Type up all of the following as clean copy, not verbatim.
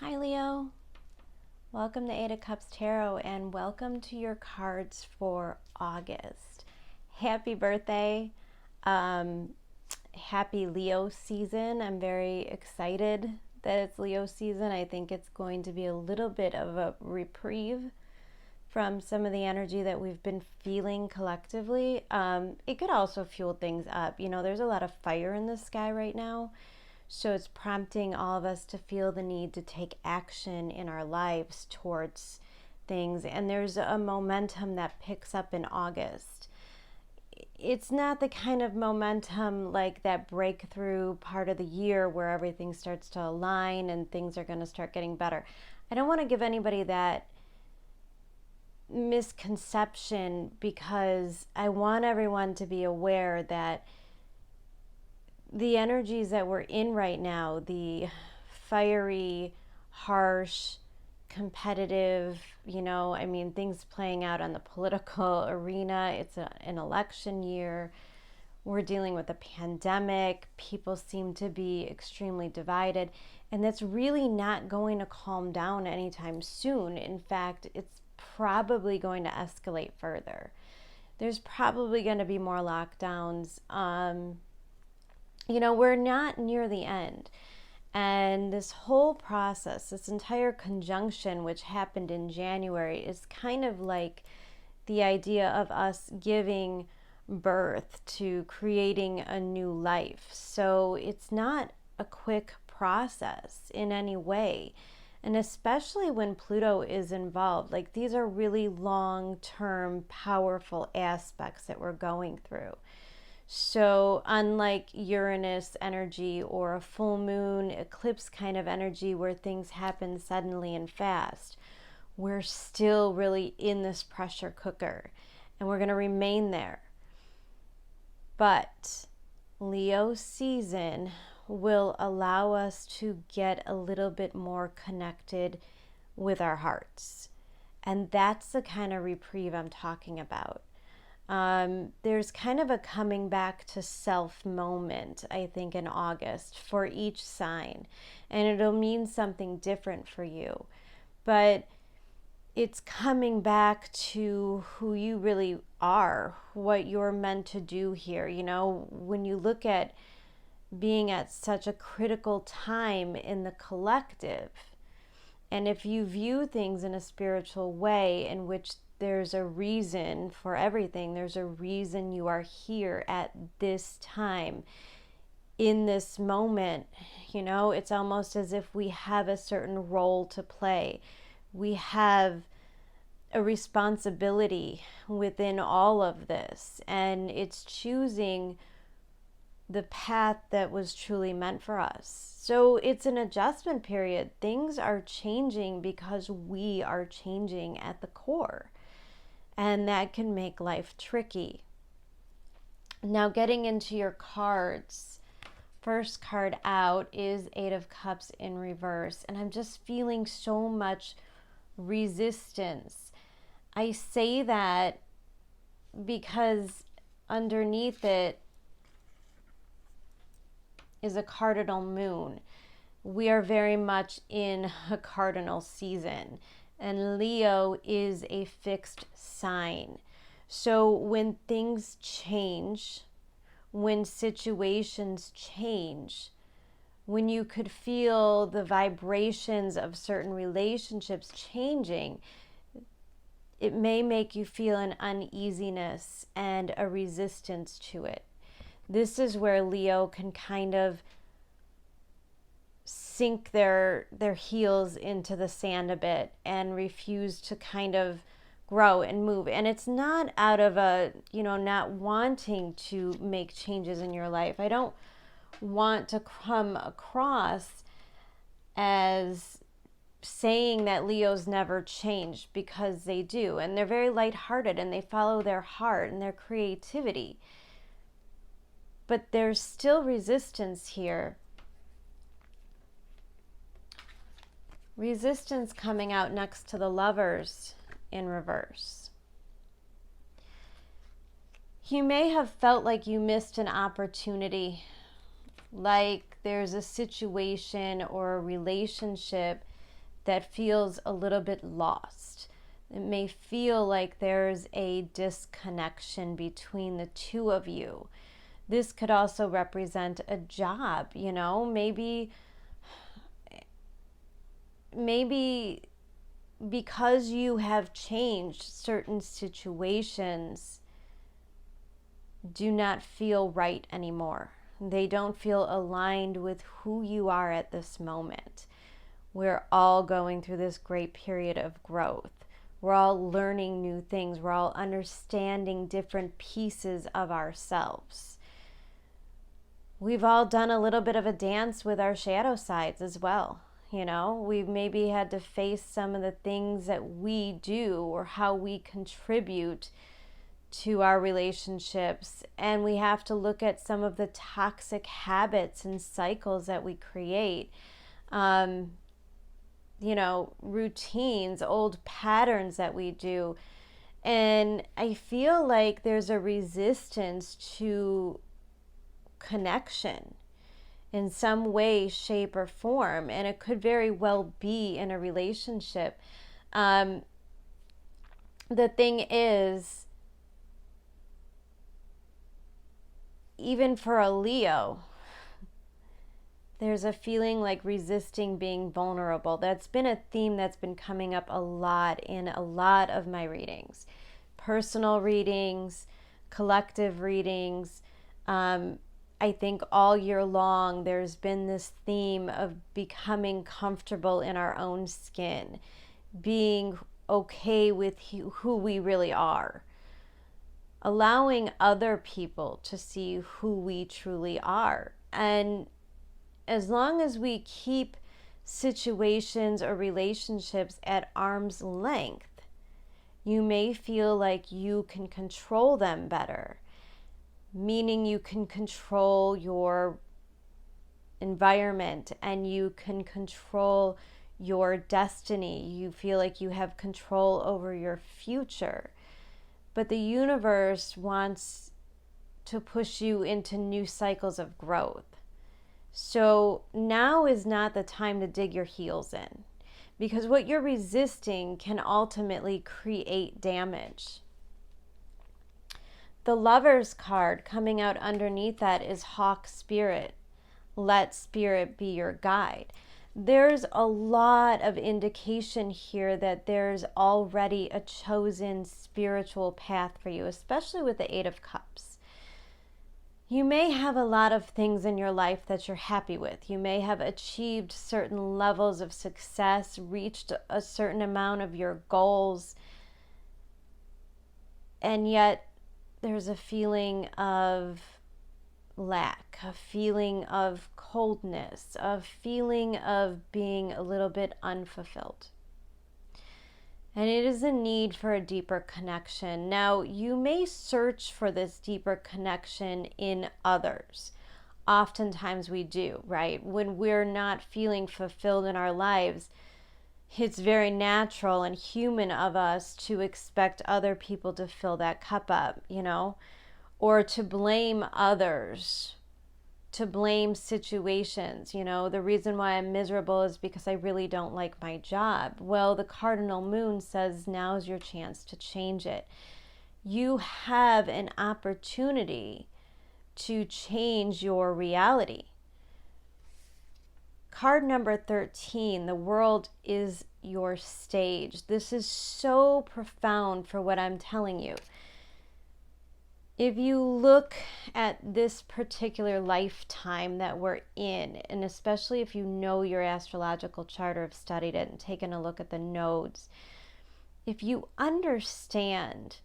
Hi Leo, welcome to Eight of Cups Tarot and welcome to your cards for August. Happy birthday, happy Leo season. I'm very excited that it's Leo season. I think it's going to be a little bit of a reprieve from some of the energy that we've been feeling collectively. It could also fuel things up. You know, there's a lot of fire in the sky right now. So it's prompting all of us to feel the need to take action in our lives towards things. And there's a momentum that picks up in August. It's not the kind of momentum like that breakthrough part of the year where everything starts to align and things are going to start getting better. I don't want to give anybody that misconception because I want everyone to be aware that the energies that we're in right now, the fiery, harsh, competitive, things playing out on the political arena. It's an election year. We're dealing with a pandemic. People seem to be extremely divided. And that's really not going to calm down anytime soon. In fact, it's probably going to escalate further. There's probably going to be more lockdowns. We're not near the end. And this whole process, this entire conjunction, which happened in January, is kind of like the idea of us giving birth to creating a new life. So it's not a quick process in any way. And especially when Pluto is involved, like these are really long-term, powerful aspects that we're going through. So unlike Uranus energy or a full moon eclipse kind of energy where things happen suddenly and fast, we're still really in this pressure cooker and we're going to remain there. But Leo season will allow us to get a little bit more connected with our hearts. And that's the kind of reprieve I'm talking about. There's kind of a coming back to self moment, I think, in August for each sign. And it'll mean something different for you. But it's coming back to who you really are, what you're meant to do here. You know, when you look at being at such a critical time in the collective, and if you view things in a spiritual way in which there's a reason for everything. There's a reason you are here at this time, in this moment. You know, it's almost as if we have a certain role to play. We have a responsibility within all of this, and it's choosing the path that was truly meant for us. So it's an adjustment period. Things are changing because we are changing at the core. And that can make life tricky. Now getting into your cards, first card out is Eight of Cups in reverse. And I'm just feeling so much resistance. I say that because underneath it is a cardinal moon. We are very much in a cardinal season. And Leo is a fixed sign. So when things change, when situations change, when you could feel the vibrations of certain relationships changing, it may make you feel an uneasiness and a resistance to it. This is where Leo can kind of sink their heels into the sand a bit and refuse to kind of grow and move. And it's not out of a, not wanting to make changes in your life. I don't want to come across as saying that Leos never change, because they do. And they're very lighthearted and they follow their heart and their creativity. But there's still resistance here. Resistance coming out next to the Lovers in reverse. You may have felt like you missed an opportunity, like there's a situation or a relationship that feels a little bit lost. It may feel like there's a disconnection between the two of you. This could also represent a job, you know, maybe because you have changed, certain situations do not feel right anymore. They don't feel aligned with who you are at this moment. We're all going through this great period of growth. We're all learning new things. We're all understanding different pieces of ourselves. We've all done a little bit of a dance with our shadow sides as well. You know, we've maybe had to face some of the things that we do or how we contribute to our relationships, and we have to look at some of the toxic habits and cycles that we create. You know, routines, old patterns that we do. And I feel like there's a resistance to connection in some way, shape, or form. And it could very well be in a relationship. The thing is, even for a Leo, there's a feeling like resisting being vulnerable. That's been a theme that's been coming up a lot in a lot of my readings. Personal readings, collective readings. I think all year long there's been this theme of becoming comfortable in our own skin, being okay with who we really are, allowing other people to see who we truly are. And as long as we keep situations or relationships at arm's length, you may feel like you can control them better, meaning you can control your environment and you can control your destiny. You feel like you have control over your future. But the universe wants to push you into new cycles of growth. So now is not the time to dig your heels in, because what you're resisting can ultimately create damage. The Lover's card coming out underneath that is Hawk Spirit. Let Spirit be your guide. There's a lot of indication here that there's already a chosen spiritual path for you, especially with the Eight of Cups. You may have a lot of things in your life that you're happy with. You may have achieved certain levels of success, reached a certain amount of your goals, and yet there's a feeling of lack, a feeling of coldness, a feeling of being a little bit unfulfilled. And it is a need for a deeper connection. Now, you may search for this deeper connection in others. Oftentimes we do, right? When we're not feeling fulfilled in our lives, it's very natural and human of us to expect other people to fill that cup up, you know, or to blame others, to blame situations. You know, the reason why I'm miserable is because I really don't like my job. Well, the cardinal moon says now's your chance to change it. You have an opportunity to change your reality. Card number 13, the world is your stage. This is so profound for what I'm telling you. If you look at this particular lifetime that we're in, and especially if you know your astrological chart or have studied it and taken a look at the nodes, if you understand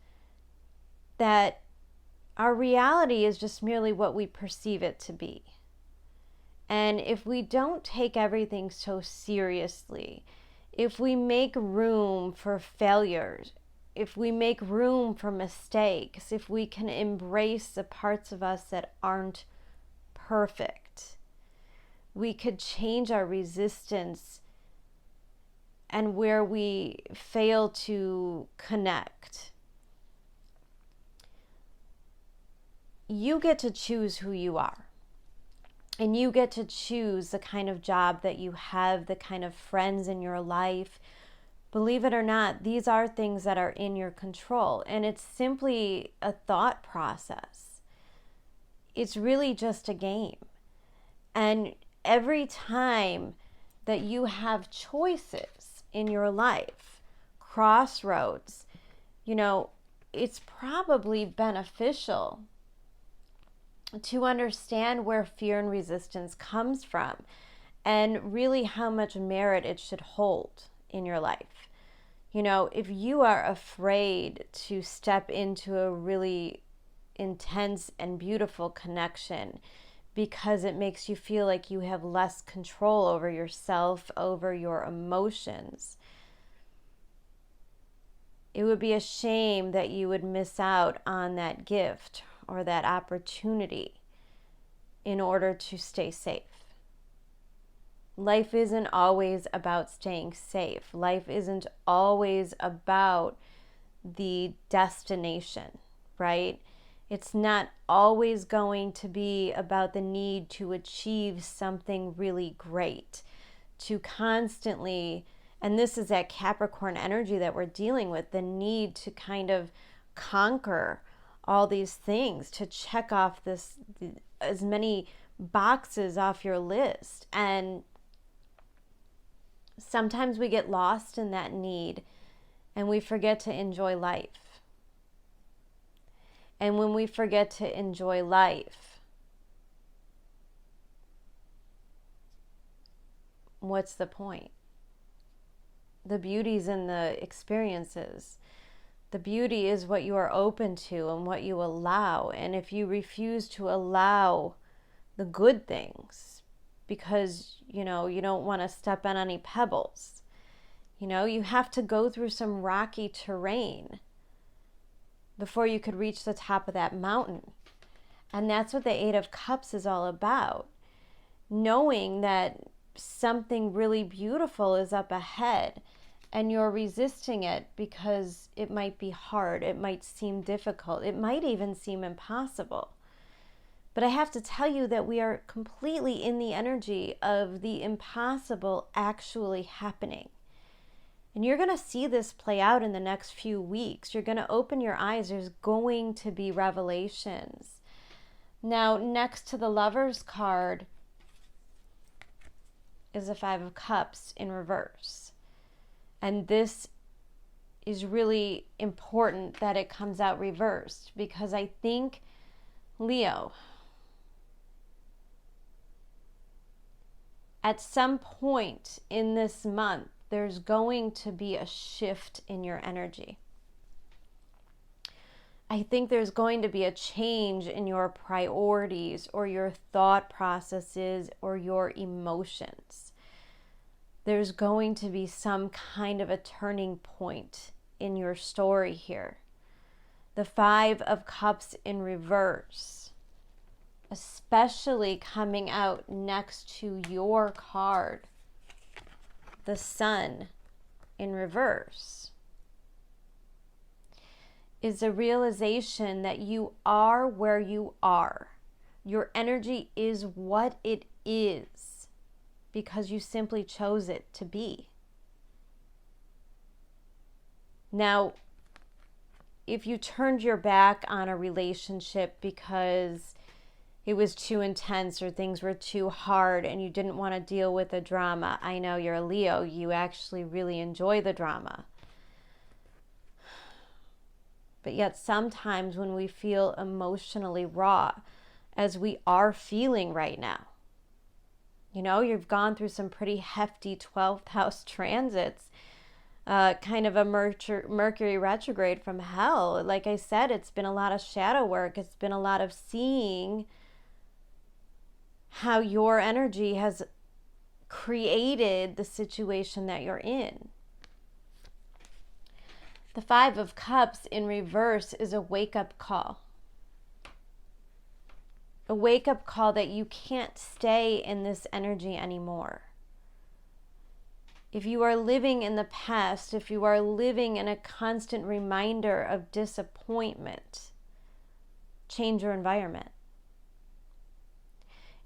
that our reality is just merely what we perceive it to be, and if we don't take everything so seriously, if we make room for failures, if we make room for mistakes, if we can embrace the parts of us that aren't perfect, we could change our resistance and where we fail to connect. You get to choose who you are. And you get to choose the kind of job that you have, the kind of friends in your life. Believe it or not, these are things that are in your control. And it's simply a thought process. It's really just a game. And every time that you have choices in your life, crossroads, it's probably beneficial to understand where fear and resistance comes from and really how much merit it should hold in your life. If you are afraid to step into a really intense and beautiful connection because it makes you feel like you have less control over yourself, over your emotions, it would be a shame that you would miss out on that gift or that opportunity in order to stay safe. Life isn't always about staying safe. Life isn't always about the destination, right? It's not always going to be about the need to achieve something really great, to constantly, and this is that Capricorn energy that we're dealing with, the need to kind of conquer all these things, to check off as many boxes off your list. And sometimes we get lost in that need and we forget to enjoy life. And when we forget to enjoy life, what's the point? The beauty's in the experiences. The beauty is what you are open to and what you allow. And if you refuse to allow the good things because, you don't want to step on any pebbles, you have to go through some rocky terrain before you could reach the top of that mountain. And that's what the Eight of Cups is all about. Knowing that something really beautiful is up ahead and you're resisting it because it might be hard, it might seem difficult, it might even seem impossible. But I have to tell you that we are completely in the energy of the impossible actually happening. And you're going to see this play out in the next few weeks. You're going to open your eyes. There's going to be revelations. Now, next to the Lover's card is the Five of Cups in reverse. And this is really important that it comes out reversed, because I think, Leo, at some point in this month, there's going to be a shift in your energy. I think there's going to be a change in your priorities or your thought processes or your emotions. There's going to be some kind of a turning point in your story here. The Five of Cups in reverse, especially coming out next to your card, the Sun in reverse, is a realization that you are where you are. Your energy is what it is because you simply chose it to be. Now, if you turned your back on a relationship because it was too intense or things were too hard and you didn't want to deal with the drama, I know you're a Leo, you actually really enjoy the drama. But yet sometimes when we feel emotionally raw, as we are feeling right now, you've gone through some pretty hefty 12th house transits, kind of a Mercury retrograde from hell. Like I said, it's been a lot of shadow work. It's been a lot of seeing how your energy has created the situation that you're in. The Five of Cups in reverse is a wake-up call. A wake-up call that you can't stay in this energy anymore. If you are living in the past, if you are living in a constant reminder of disappointment, change your environment.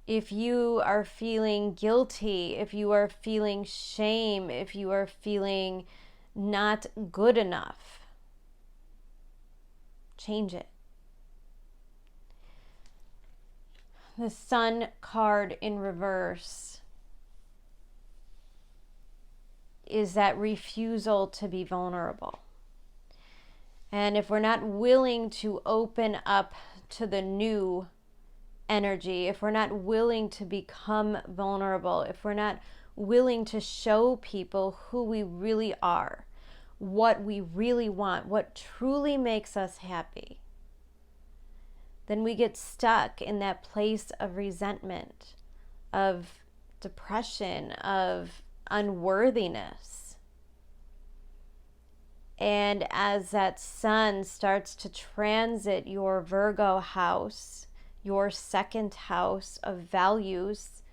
if you are feeling guilty, if you are feeling shame, if you are feeling not good enough, change it. The Sun card in reverse is that refusal to be vulnerable. And if we're not willing to open up to the new energy, if we're not willing to become vulnerable, if we're not willing to show people who we really are, what we really want, what truly makes us happy, then we get stuck in that place of resentment, of depression, of unworthiness. And as that sun starts to transit your Virgo house, your second house of values,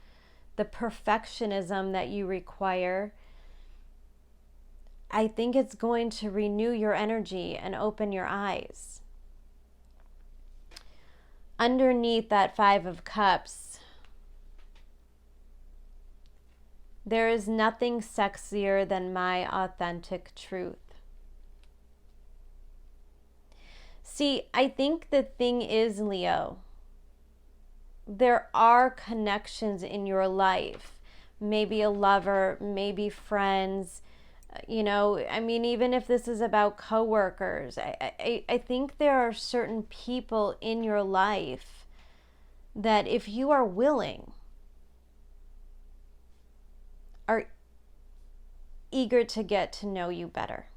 the perfectionism that you require, I think it's going to renew your energy and open your eyes. Underneath that Five of Cups, there is nothing sexier than my authentic truth. See, I think the thing is, Leo, there are connections in your life, maybe a lover, maybe friends, I mean, even if this is about coworkers, I think there are certain people in your life that if you are willing, are eager to get to know you better,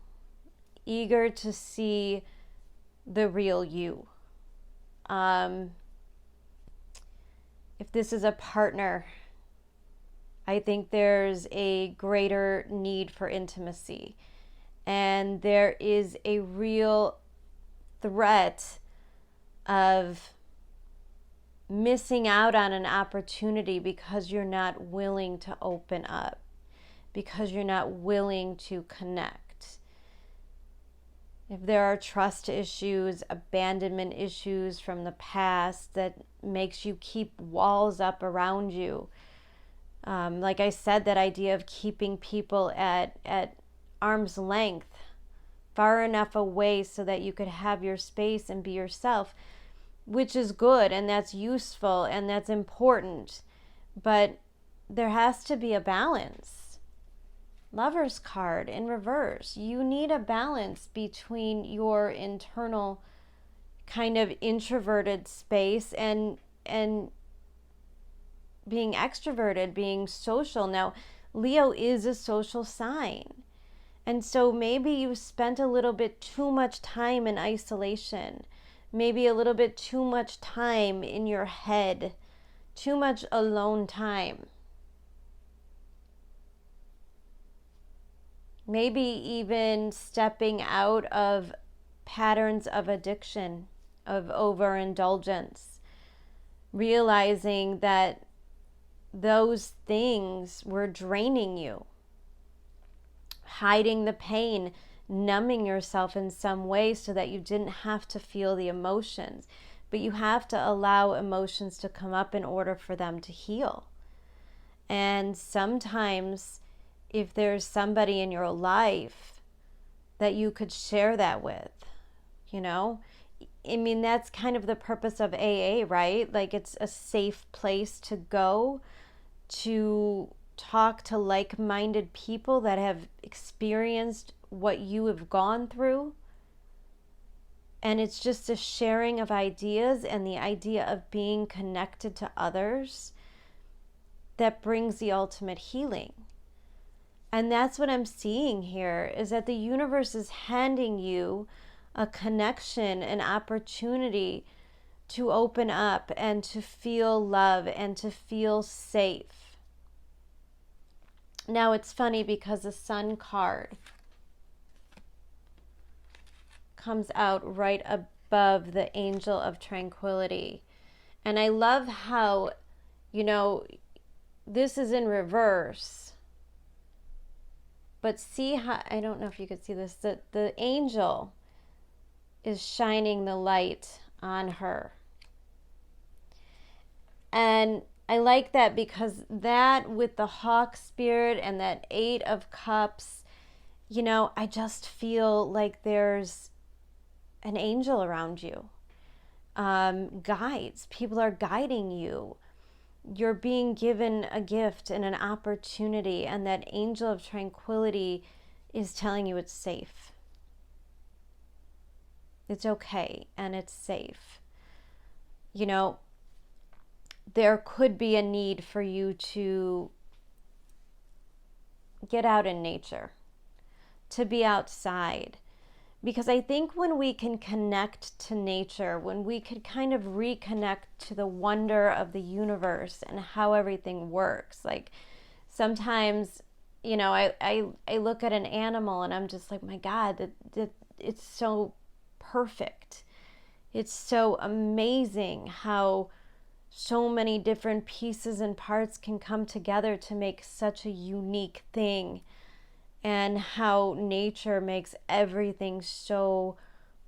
eager to see the real you. If this is a partner, I think there's a greater need for intimacy, and there is a real threat of missing out on an opportunity because you're not willing to open up, because you're not willing to connect. If there are trust issues, abandonment issues from the past that makes you keep walls up around you, like I said, that idea of keeping people at arm's length, far enough away so that you could have your space and be yourself, which is good and that's useful and that's important, but there has to be a balance. Lover's card in reverse. You need a balance between your internal kind of introverted space and being extroverted, being social. Now, Leo is a social sign. And so maybe you spent a little bit too much time in isolation, maybe a little bit too much time in your head, too much alone time. Maybe even stepping out of patterns of addiction, of overindulgence, realizing that those things were draining you, hiding the pain, numbing yourself in some way so that you didn't have to feel the emotions. But you have to allow emotions to come up in order for them to heal. And sometimes if there's somebody in your life that you could share that with, I mean, that's kind of the purpose of AA, right? Like, it's a safe place to go to talk to like-minded people that have experienced what you have gone through. And it's just a sharing of ideas and the idea of being connected to others that brings the ultimate healing. And that's what I'm seeing here, is that the universe is handing you a connection, an opportunity to open up and to feel love and to feel safe. Now it's funny because the Sun card comes out right above the Angel of Tranquility. And I love how, this is in reverse. But see how, I don't know if you could see this, the angel is shining the light on her. And I like that because that with the hawk spirit and that 8 of Cups, I just feel like there's an angel around you. Guides. People are guiding you. You're being given a gift and an opportunity, and that angel of tranquility is telling you it's safe. It's okay and it's safe. There could be a need for you to get out in nature, to be outside. Because I think when we can connect to nature, when we could kind of reconnect to the wonder of the universe and how everything works, like sometimes, I look at an animal and I'm just like, my God, that it's so perfect. It's so amazing how so many different pieces and parts can come together to make such a unique thing, and how nature makes everything so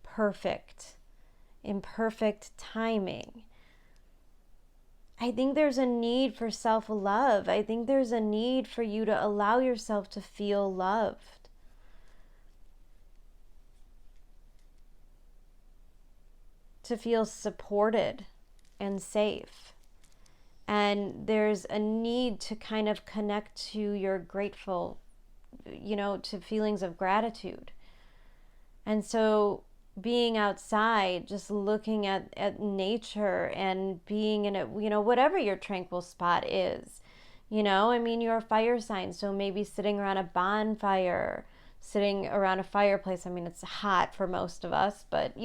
perfect, in perfect timing. I think there's a need for self-love. I think there's a need for you to allow yourself to feel loved. To feel supported and safe. And there's a need to kind of connect to your grateful, to feelings of gratitude. And so being outside, just looking at nature and being in it, whatever your tranquil spot is, you're a fire sign, so maybe sitting around a bonfire, sitting around a fireplace. It's hot for most of us, but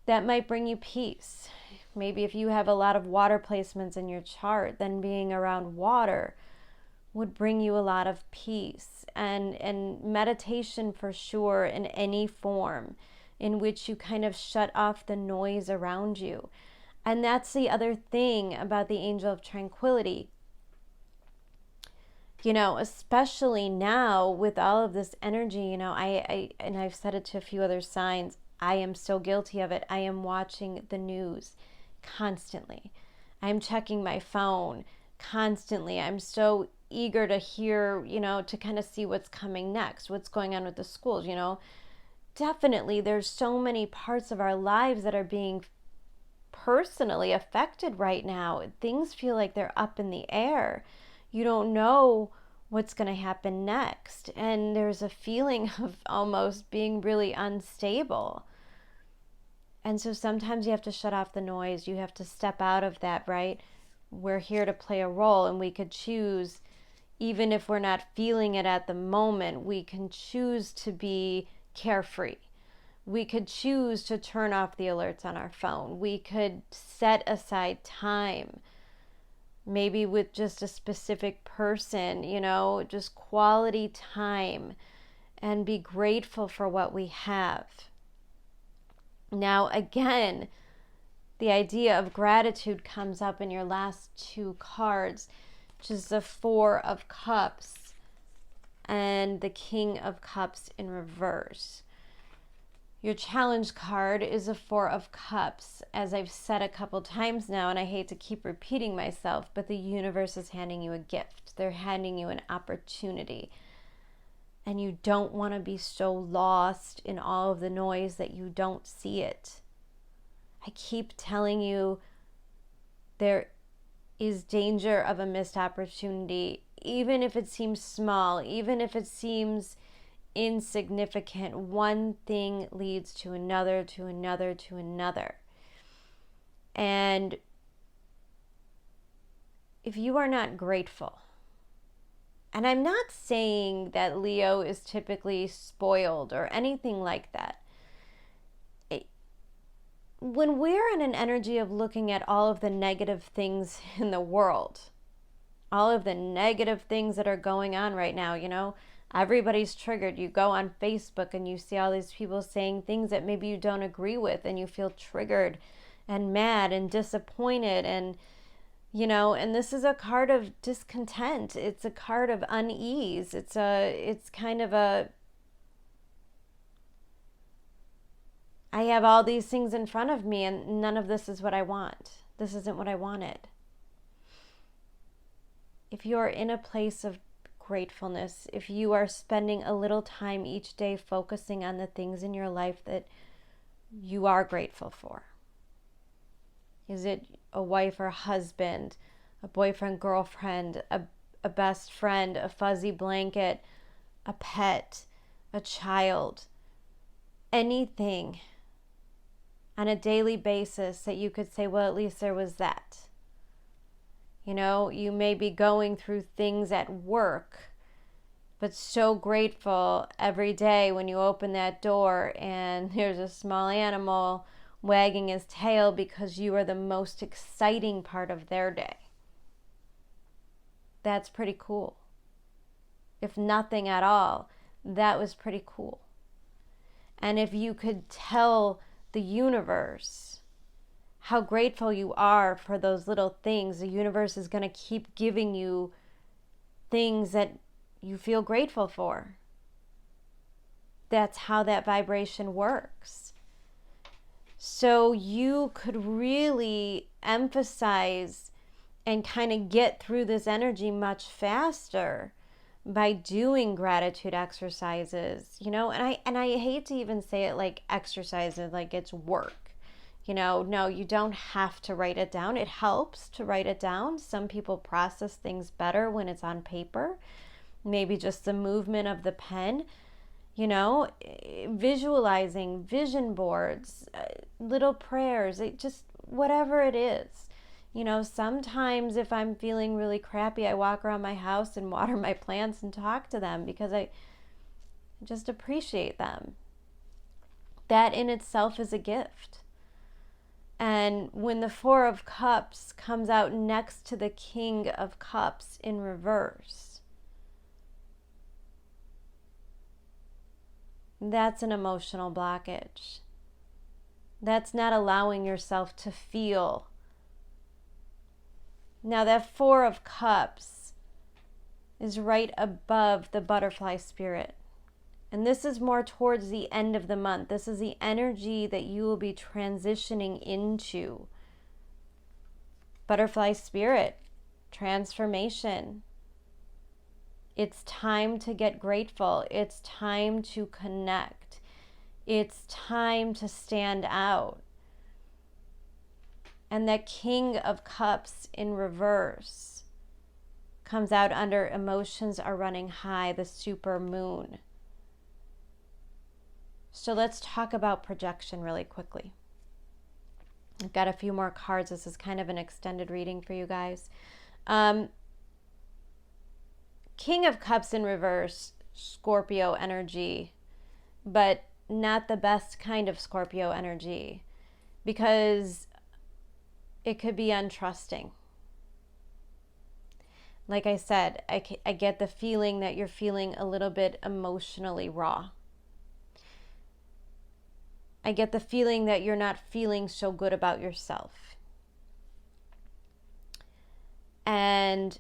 that might bring you peace. Maybe if you have a lot of water placements in your chart, then being around water would bring you a lot of peace. And meditation for sure, in any form in which you kind of shut off the noise around you. And that's the other thing about the angel of tranquility. Especially now with all of this energy, and I've said it to a few other signs, I am so guilty of it. I am watching the news constantly. I'm checking my phone constantly. I'm so eager to hear, to kind of see what's coming next, what's going on with the schools, Definitely there's so many parts of our lives that are being personally affected right now. Things feel like they're up in the air. You don't know what's going to happen next. And there's a feeling of almost being really unstable. And so sometimes you have to shut off the noise. You have to step out of that, right? We're here to play a role, and we could choose, even if we're not feeling it at the moment, we can choose to be carefree. We could choose to turn off the alerts on our phone. We could set aside time, maybe with just a specific person, just quality time, and be grateful for what we have. Now, again, the idea of gratitude comes up in your last 2 cards, which is the 4 of Cups and the King of Cups in reverse. Your challenge card is a 4 of Cups, as I've said a couple times now, and I hate to keep repeating myself, but the universe is handing you a gift. They're handing you an opportunity. And you don't want to be so lost in all of the noise that you don't see it. I keep telling you, there is danger of a missed opportunity, even if it seems small, even if it seems insignificant. One thing leads to another, to another, to another. And if you are not grateful, and I'm not saying that Leo is typically spoiled or anything like that. When we're in an energy of looking at all of the negative things in the world, all of the negative things that are going on right now, everybody's triggered. You go on Facebook and you see all these people saying things that maybe you don't agree with, and you feel triggered and mad and disappointed, and this is a card of discontent. It's a card of unease. It's kind of I have all these things in front of me, and none of this is what I want. This isn't what I wanted. if you're in a place of gratefulness, if you are spending a little time each day focusing on the things in your life that you are grateful for. Is it a wife or husband, a boyfriend, girlfriend, a best friend, a fuzzy blanket, a pet, a child, anything on a daily basis that you could say, well, at least there was that. You know, you may be going through things at work, but so grateful every day when you open that door and there's a small animal wagging his tail because you are the most exciting part of their day. That's pretty cool. If nothing at all, that was pretty cool. And if you could tell the universe how grateful you are for those little things, the universe is going to keep giving you things that you feel grateful for. That's how that vibration works. So you could really emphasize and kind of get through this energy much faster by doing gratitude exercises, you know, and I hate to even say it like exercises, like it's work. You know, no, you don't have to write it down. It helps to write it down. Some people process things better when it's on paper. Maybe just the movement of the pen, you know, visualizing, vision boards, little prayers, just whatever it is. You know, sometimes if I'm feeling really crappy, I walk around my house and water my plants and talk to them because I just appreciate them. That in itself is a gift. And when the Four of Cups comes out next to the King of Cups in reverse, that's an emotional blockage. That's not allowing yourself to feel. Now that Four of Cups is right above the butterfly spirit. And this is more towards the end of the month. This is the energy that you will be transitioning into. Butterfly spirit, transformation. It's time to get grateful. It's time to connect. It's time to stand out. And that King of Cups in reverse comes out under emotions are running high, the super moon. So let's talk about projection really quickly. I've got a few more cards. This is kind of an extended reading for you guys. King of Cups in reverse, Scorpio energy, but not the best kind of Scorpio energy because it could be untrusting. Like I said, I get the feeling that you're feeling a little bit emotionally raw. I get the feeling that you're not feeling so good about yourself. And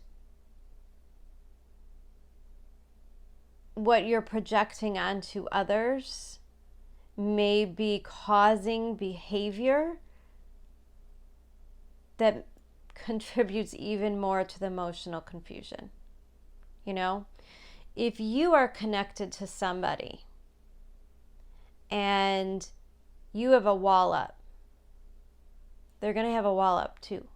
what you're projecting onto others may be causing behavior that contributes even more to the emotional confusion. You know, if you are connected to somebody and you have a wall up, they're going to have a wall up too.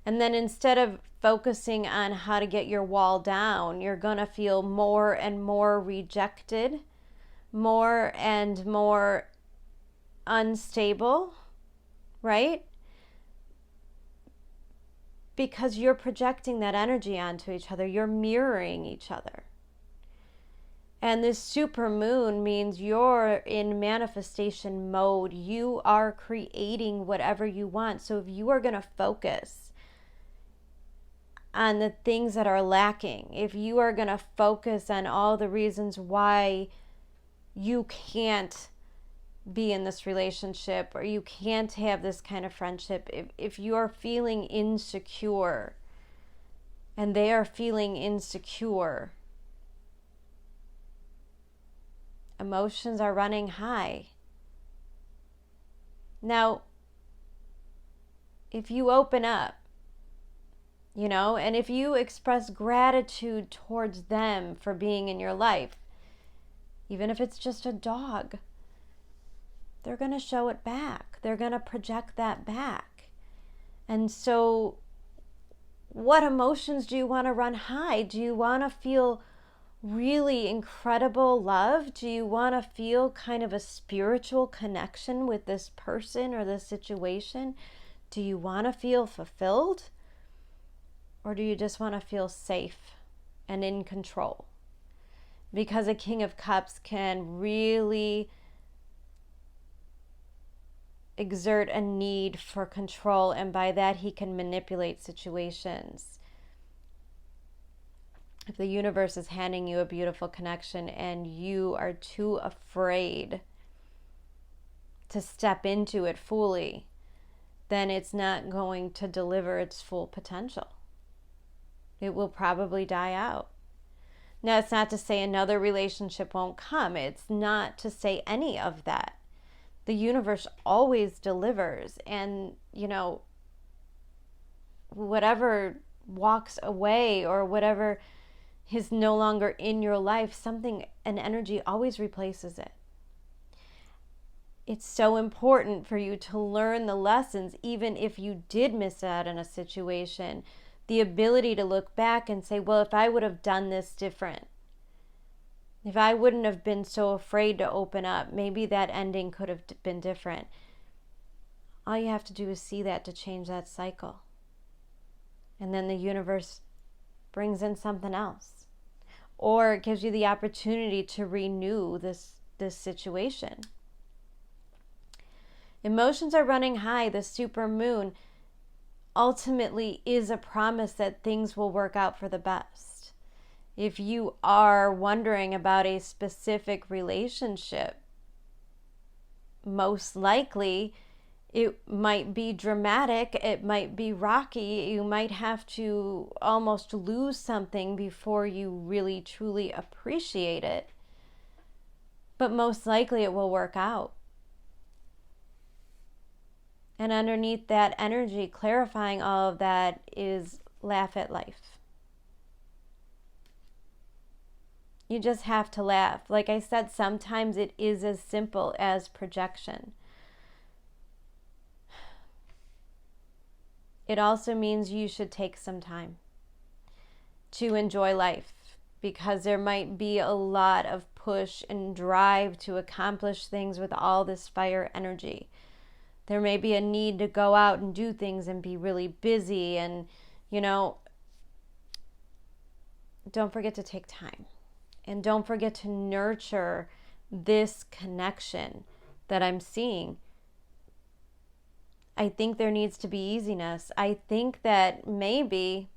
And then instead of focusing on how to get your wall down, you're going to feel more and more rejected, more and more unstable, right? Because you're projecting that energy onto each other. You're mirroring each other. And this super moon means you're in manifestation mode. You are creating whatever you want. So if you are going to focus on the things that are lacking, if you are going to focus on all the reasons why you can't be in this relationship or you can't have this kind of friendship, if you are feeling insecure and they are feeling insecure, emotions are running high. Now, if you open up, And if you express gratitude towards them for being in your life, even if it's just a dog, they're going to show it back. They're going to project that back. And so what emotions do you want to run high? Do you want to feel really incredible love? Do you want to feel kind of a spiritual connection with this person or this situation? Do you want to feel fulfilled? Or do you just want to feel safe and in control? Because a King of Cups can really exert a need for control, and by that he can manipulate situations. If the universe is handing you a beautiful connection and you are too afraid to step into it fully, then it's not going to deliver its full potential. It will probably die out. Now, it's not to say another relationship won't come. It's not to say any of that. The universe always delivers, and whatever walks away or whatever is no longer in your life, an energy always replaces it. It's so important for you to learn the lessons, even if you did miss out on a situation, the ability to look back and say, well, if I would have done this different, if I wouldn't have been so afraid to open up, maybe that ending could have been different. All you have to do is see that to change that cycle. And then the universe brings in something else. Or it gives you the opportunity to renew this situation. Emotions are running high. The super moon ultimately is a promise that things will work out for the best. If you are wondering about a specific relationship, most likely it might be dramatic, it might be rocky, you might have to almost lose something before you really truly appreciate it. But most likely it will work out. And underneath that energy, clarifying all of that, is laugh at life. You just have to laugh. Like I said, sometimes it is as simple as projection. It also means you should take some time to enjoy life, because there might be a lot of push and drive to accomplish things with all this fire energy. There may be a need to go out and do things and be really busy, and don't forget to take time. And don't forget to nurture this connection that I'm seeing. I think there needs to be easiness. I think that maybe,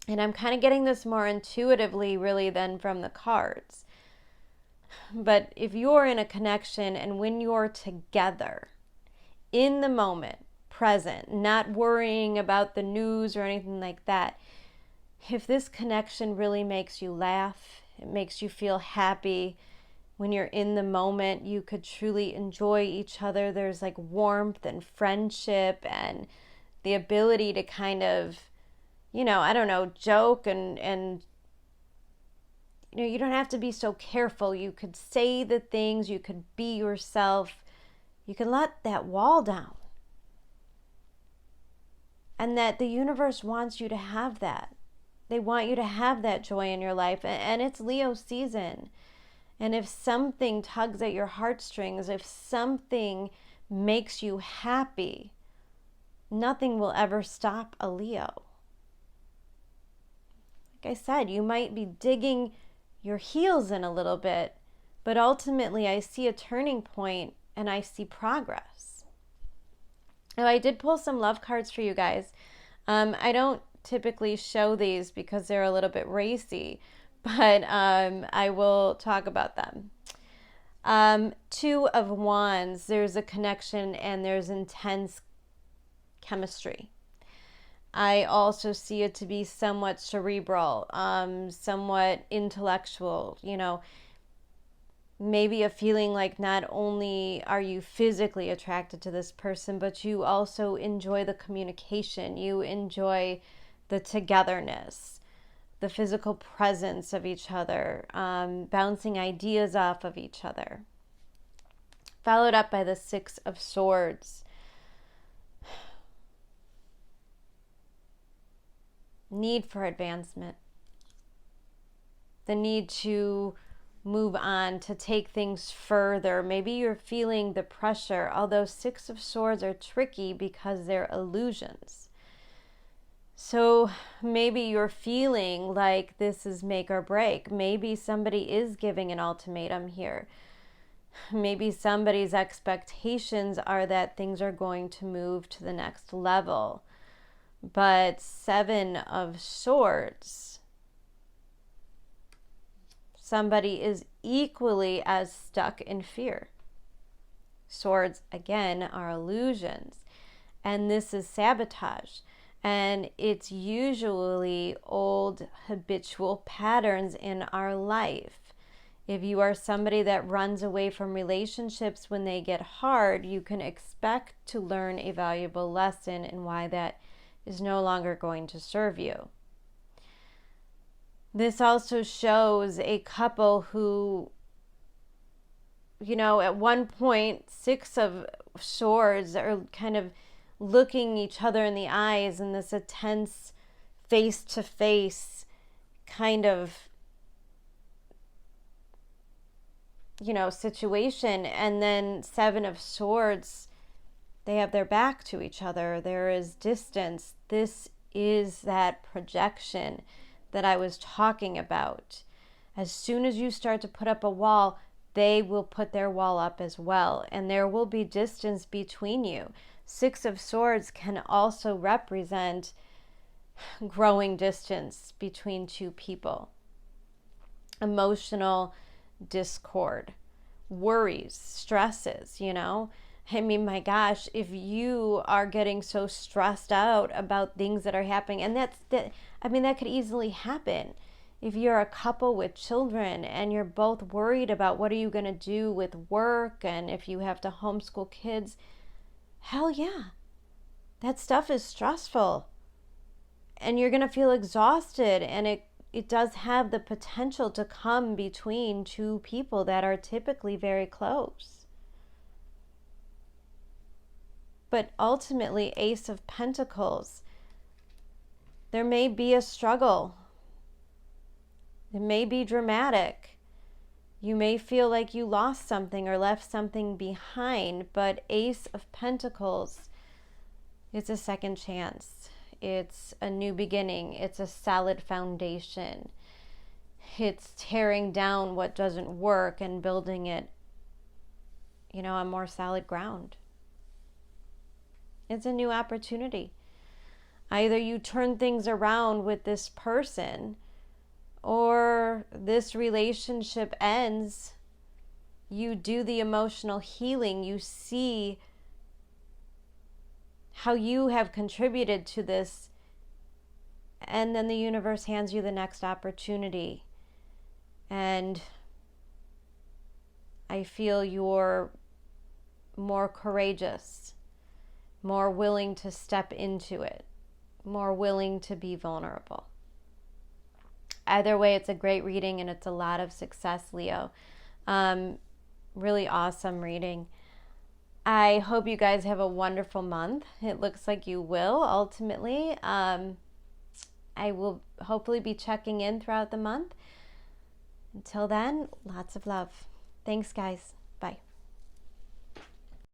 and I'm kind of getting this more intuitively really than from the cards, but if you're in a connection and when you're together, in the moment, present, not worrying about the news or anything like that, if this connection really makes you laugh, it makes you feel happy, when you're in the moment, you could truly enjoy each other. There's like warmth and friendship and the ability to kind of, joke and you don't have to be so careful. You could say the things, you could be yourself. You can let that wall down. And that the universe wants you to have that. They want you to have that joy in your life. And it's Leo season. And if something tugs at your heartstrings, if something makes you happy, nothing will ever stop a Leo. Like I said, you might be digging your heels in a little bit, but ultimately I see a turning point and I see progress. Now, I did pull some love cards for you guys. I don't typically show these because they're a little bit racy, but I will talk about them. Two of Wands, there's a connection and there's intense chemistry. I also see it to be somewhat cerebral, somewhat intellectual. maybe a feeling like not only are you physically attracted to this person, but you also enjoy the communication. You enjoy the togetherness, the physical presence of each other, bouncing ideas off of each other. Followed up by the Six of Swords. Need for advancement. The need to move on, to take things further. Maybe you're feeling the pressure, although Six of Swords are tricky because they're illusions. So maybe you're feeling like this is make or break. Maybe somebody is giving an ultimatum here. Maybe somebody's expectations are that things are going to move to the next level. But Seven of Swords, somebody is equally as stuck in fear. Swords, again, are illusions. And this is sabotage. And it's usually old habitual patterns in our life. If you are somebody that runs away from relationships when they get hard, you can expect to learn a valuable lesson and why that is no longer going to serve you. This also shows a couple who, at one point, Six of Swords are kind of looking each other in the eyes in this intense face-to-face kind of situation. And then Seven of Swords, they have their back to each other. There is distance. This is that projection that I was talking about. As soon as you start to put up a wall, they will put their wall up as well. And there will be distance between you. Six of Swords can also represent growing distance between two people. Emotional discord, worries, stresses, I mean, my gosh, if you are getting so stressed out about things that are happening, and that could easily happen. If you're a couple with children and you're both worried about what are you going to do with work, and if you have to homeschool kids, hell yeah, that stuff is stressful. And you're going to feel exhausted, and it does have the potential to come between two people that are typically very close. But ultimately, Ace of Pentacles, there may be a struggle. It may be dramatic. You may feel like you lost something or left something behind, but Ace of Pentacles, it's a second chance. It's a new beginning. It's a solid foundation. It's tearing down what doesn't work and building it, on more solid ground. It's a new opportunity. Either you turn things around with this person, or this relationship ends. You do the emotional healing. You see how you have contributed to this, and then the universe hands you the next opportunity. And I feel you're more courageous, more willing to step into it, more willing to be vulnerable. Either way, it's a great reading and it's a lot of success, Leo. Really awesome reading. I hope you guys have a wonderful month. It looks like you will, ultimately. I will hopefully be checking in throughout the month. Until then, lots of love. Thanks, guys.